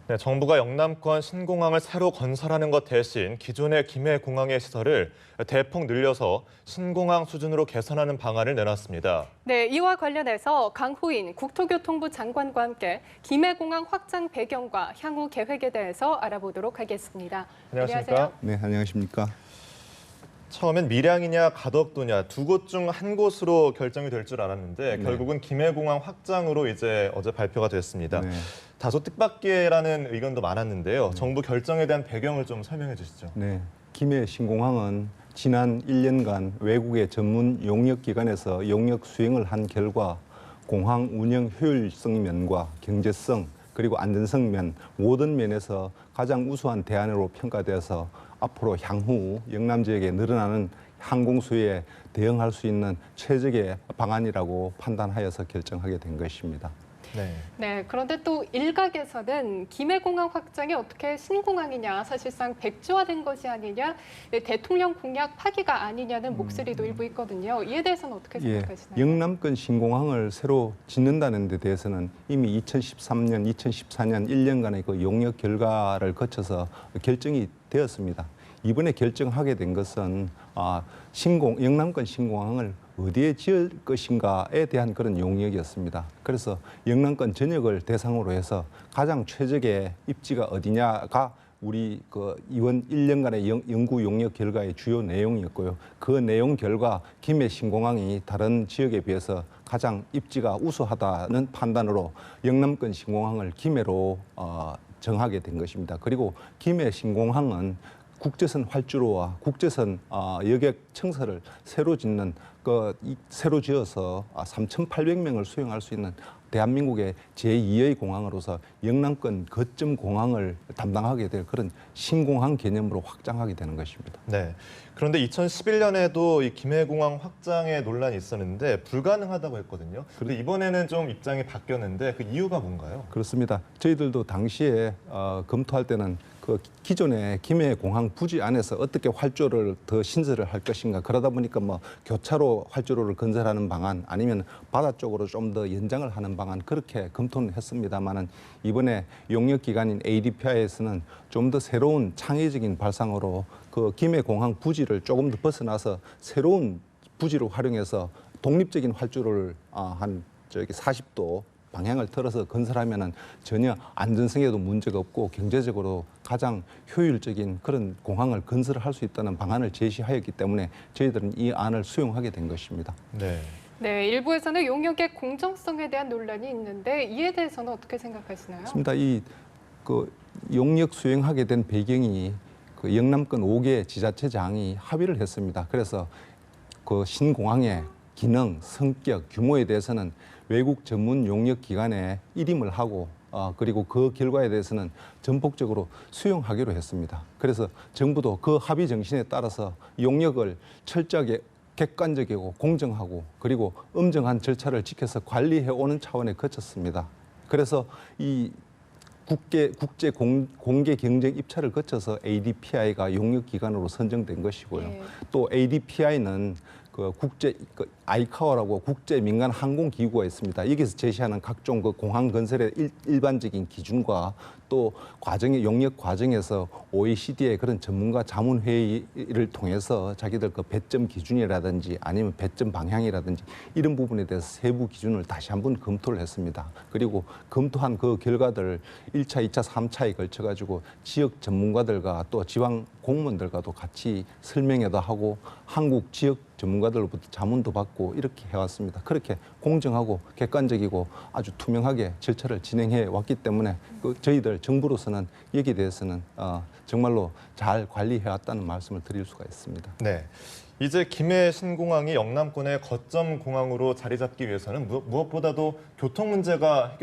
네, 정부가 영남권 신공항을 새로 건설하는 것 대신 기존의 김해공항의 시설을 대폭 늘려서 신공항 수준으로 개선하는 방안을 내놨습니다. 네, 이와 관련해서 강후인 국토교통부 장관과 함께 김해공항 확장 배경과 향후 계획에 대해서 알아보도록 하겠습니다. 안녕하십니까? 네, 안녕하십니까? 처음엔 밀양이냐 가덕도냐 두 곳 중 한 곳으로 결정이 될 줄 알았는데 네. 결국은 김해공항 확장으로 이제 어제 발표가 됐습니다. 네. 다소 뜻밖이라는 의견도 많았는데요. 정부 결정에 대한 배경을 좀 설명해 주시죠. 네. 김해 신공항은 지난 1년간 외국의 전문 용역기관에서 용역 수행을 한 결과 공항 운영 효율성 면과 경제성 그리고 안전성 면 모든 면에서 가장 우수한 대안으로 평가되어서 앞으로 향후 영남 지역에 늘어나는 항공 수요에 대응할 수 있는 최적의 방안이라고 판단하여서 결정하게 된 것입니다. 네, 그런데 또 일각에서는 김해공항 확장이 어떻게 신공항이냐, 사실상 백지화된 것이 아니냐, 대통령 공약 파기가 아니냐는 목소리도 일부 있거든요. 이에 대해서는 어떻게 생각하시나요? 영남권 신공항을 새로 짓는다는 데 대해서는 이미 2013년, 2014년 1년간의 그 용역 결과를 거쳐서 결정이 되었습니다. 이번에 결정하게 된 것은 영남권 신공항을 어디에 지을 것인가에 대한 그런 용역이었습니다. 그래서 영남권 전역을 대상으로 해서 가장 최적의 입지가 어디냐가 우리 이번 1년간의 연구 용역 결과의 주요 내용이었고요. 그 내용 결과 김해 신공항이 다른 지역에 비해서 가장 입지가 우수하다는 판단으로 영남권 신공항을 김해로 정하게 된 것입니다. 그리고 김해 신공항은 국제선 활주로와 국제선 여객 청사를 새로 짓는 새로 지어서 3,800명을 수용할 수 있는 대한민국의 제2의 공항으로서 영남권 거점 공항을 담당하게 될 그런 신공항 개념으로 확장하게 되는 것입니다. 네. 그런데 2011년에도 이 김해공항 확장의 논란이 있었는데 불가능하다고 했거든요. 그런데 이번에는 좀 입장이 바뀌었는데 그 이유가 뭔가요? 그렇습니다. 저희들도 당시에 검토할 때는 그 기존의 김해공항 부지 안에서 어떻게 활주로를 더 신설을 할 것인가, 그러다 보니까 뭐 교차로 활주로를 건설하는 방안 아니면 바다 쪽으로 좀 더 연장을 하는 방안 그렇게 검토는 했습니다만은 이번에 용역기관인 ADPI에서는 좀 더 새로운 창의적인 발상으로 그 김해공항 부지를 조금 더 벗어나서 새로운 부지로 활용해서 독립적인 활주로를 한 40도 방향을 틀어서 건설하면은 전혀 안전성에도 문제가 없고 경제적으로 가장 효율적인 그런 공항을 건설할 수 있다는 방안을 제시하였기 때문에 저희들은 이 안을 수용하게 된 것입니다. 네. 네, 일부에서는 용역의 공정성에 대한 논란이 있는데 이에 대해서는 어떻게 생각하시나요? 맞습니다. 용역 수행하게 된 배경이 영남권 5개 지자체장이 합의를 했습니다. 그래서 그 신공항의 기능, 성격, 규모에 대해서는 외국 전문 용역 기관에 일임을 하고 그리고 그 결과에 대해서는 전폭적으로 수용하기로 했습니다. 그래서 정부도 그 합의 정신에 따라서 용역을 철저하게 객관적이고 공정하고 그리고 엄정한 절차를 지켜서 관리해 오는 차원에 거쳤습니다. 그래서 이 국제 공개 경쟁 입찰을 거쳐서 ADPI가 용역 기관으로 선정된 것이고요. 예. 또 ADPI는 아이카오라고 국제 민간 항공 기구가 있습니다. 여기서 제시하는 각종 공항 건설의 일반적인 기준과 또 용역 과정에서 OECD의 그런 전문가 자문 회의를 통해서 자기들 배점 기준이라든지 아니면 배점 방향이라든지 이런 부분에 대해서 세부 기준을 다시 한번 검토를 했습니다. 그리고 검토한 그 결과들 1차, 2차, 3차에 걸쳐 가지고 지역 전문가들과 또 지방 공무원들과도 같이 설명회도 하고 한국 지역 전문가들로부터 자문도 받고 이렇게 해왔습니다. 그렇게 공정하고 객관적이고 아주 투명하게 절차를 진행해 왔기 때문에 저희들 정부로서는 여기에 대해서는 정말로 잘 관리해왔다는 말씀을 드릴 수가 있습니다. 네. 이제 김해 신공항이 영남권의 거점 공항으로 자리 잡기 위해서는 무엇보다도 교통 문제가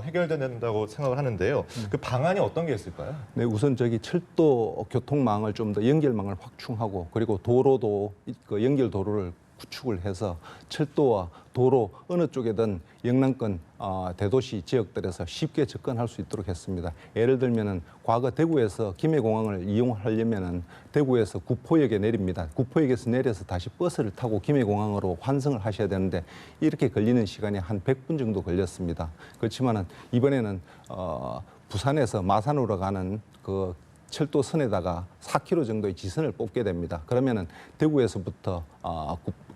해결된다고 생각을 하는데요. 그 방안이 어떤 게 있을까요? 네, 우선 철도 교통망을 좀 더 연결망을 확충하고 그리고 도로도 연결 도로를 구축을 해서 철도와 도로 어느 쪽에든 영남권 대도시 지역들에서 쉽게 접근할 수 있도록 했습니다. 예를 들면은 과거 대구에서 김해공항을 이용하려면은 대구에서 구포역에 내립니다. 구포역에서 내려서 다시 버스를 타고 김해공항으로 환승을 하셔야 되는데 이렇게 걸리는 시간이 한 100분 정도 걸렸습니다. 그렇지만은 이번에는 부산에서 마산으로 가는 그 철도선에다가 4km 정도의 지선을 뽑게 됩니다. 그러면은 대구에서부터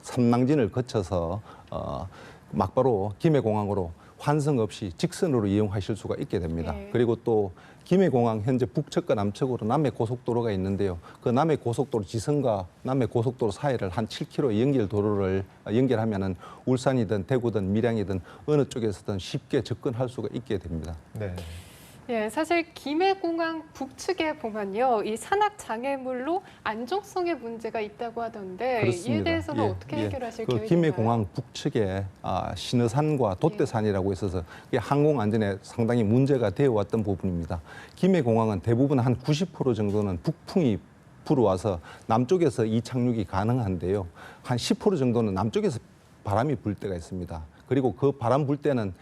삼낭진을 거쳐서 막바로 김해공항으로 환승 없이 직선으로 이용하실 수가 있게 됩니다. 예. 그리고 또 김해공항 현재 북측과 남측으로 남해고속도로가 있는데요. 그 남해고속도로 지선과 남해고속도로 사이를 한 7km 연결도로를 연결하면은 울산이든 대구든 밀양이든 어느 쪽에서든 쉽게 접근할 수가 있게 됩니다. 네. 예, 사실 김해공항 북측에 보면요, 이 산악 장애물로 안정성에 문제가 있다고 하던데 그렇습니다. 이에 대해서는 예, 어떻게 예. 해결하실 그 계획인가요? 김해공항 북측에 신어산과 돛대산이라고 있어서 이게 항공 안전에 상당히 문제가 되어 왔던 부분입니다. 김해공항은 대부분 한 90% 정도는 북풍이 불어와서 남쪽에서 이 착륙이 가능한데요. 한 10% 정도는 남쪽에서 바람이 불 때가 있습니다. 그리고 그 바람 불 때는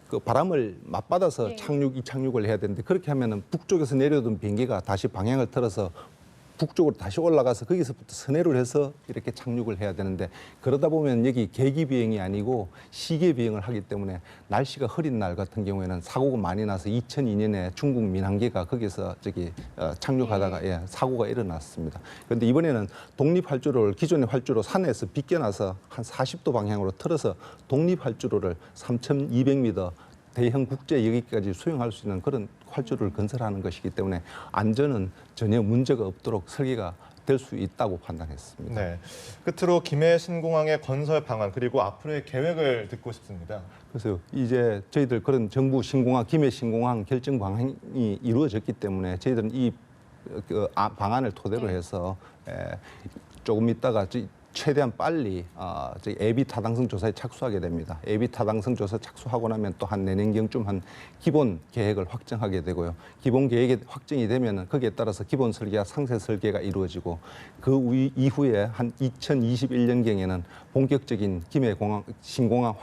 그 바람을 맞받아서 예. 착륙을 해야 되는데 그렇게 하면은 북쪽에서 내려오던 비행기가 다시 방향을 틀어서 북쪽으로 다시 올라가서 거기서부터 선회를 해서 이렇게 착륙을 해야 되는데 그러다 보면 여기 계기 비행이 아니고 시계 비행을 하기 때문에 날씨가 흐린 날 같은 경우에는 사고가 많이 나서 2002년에 중국 민항기가 거기서 착륙하다가 사고가 일어났습니다. 그런데 이번에는 독립활주로를 기존의 활주로 산에서 빗겨나서 한 40도 방향으로 틀어서 독립활주로를 3,200m 대형 국제 여기까지 수용할 수 있는 그런 활주로를 건설하는 것이기 때문에 안전은 전혀 문제가 없도록 설계가 될 수 있다고 판단했습니다. 네. 끝으로 김해 신공항의 건설 방안 그리고 앞으로의 계획을 듣고 싶습니다. 그래서 이제 저희들 그런 정부 신공항, 김해 신공항 결정 방안이 이루어졌기 때문에 저희들은 이 방안을 토대로 해서 조금 있다가 최대한 빨리 저희 예비 타당성 조사에 착수하게 됩니다. 예비 타당성 조사 착수하고 나면 또 한 내년경쯤 한 기본 계획을 확정하게 되고요. 기본 계획이 확정이 되면은 거기에 따라서 기본 설계와 상세 설계가 이루어지고 그 이후에 한 2021년경에는 본격적인 김해공항 신공항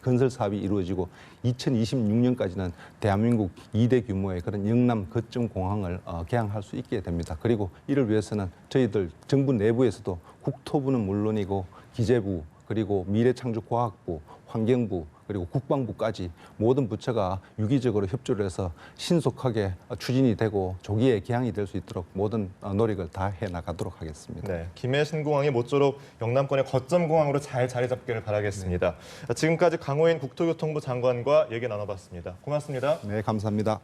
건설 사업이 이루어지고 2026년까지는 대한민국 2대 규모의 그런 영남 거점 공항을 개항할 수 있게 됩니다. 그리고 이를 위해서는 저희들 정부 내부에서도 국토부는 물론이고 기재부 그리고 미래창조과학부, 환경부 그리고 국방부까지 모든 부처가 유기적으로 협조를 해서 신속하게 추진이 되고 조기에 개항이 될 수 있도록 모든 노력을 다해 나가도록 하겠습니다. 네, 김해 신공항이 모쪼록 영남권의 거점 공항으로 잘 자리 잡기를 바라겠습니다. 지금까지 강호인 국토교통부 장관과 얘기 나눠봤습니다. 고맙습니다. 네, 감사합니다.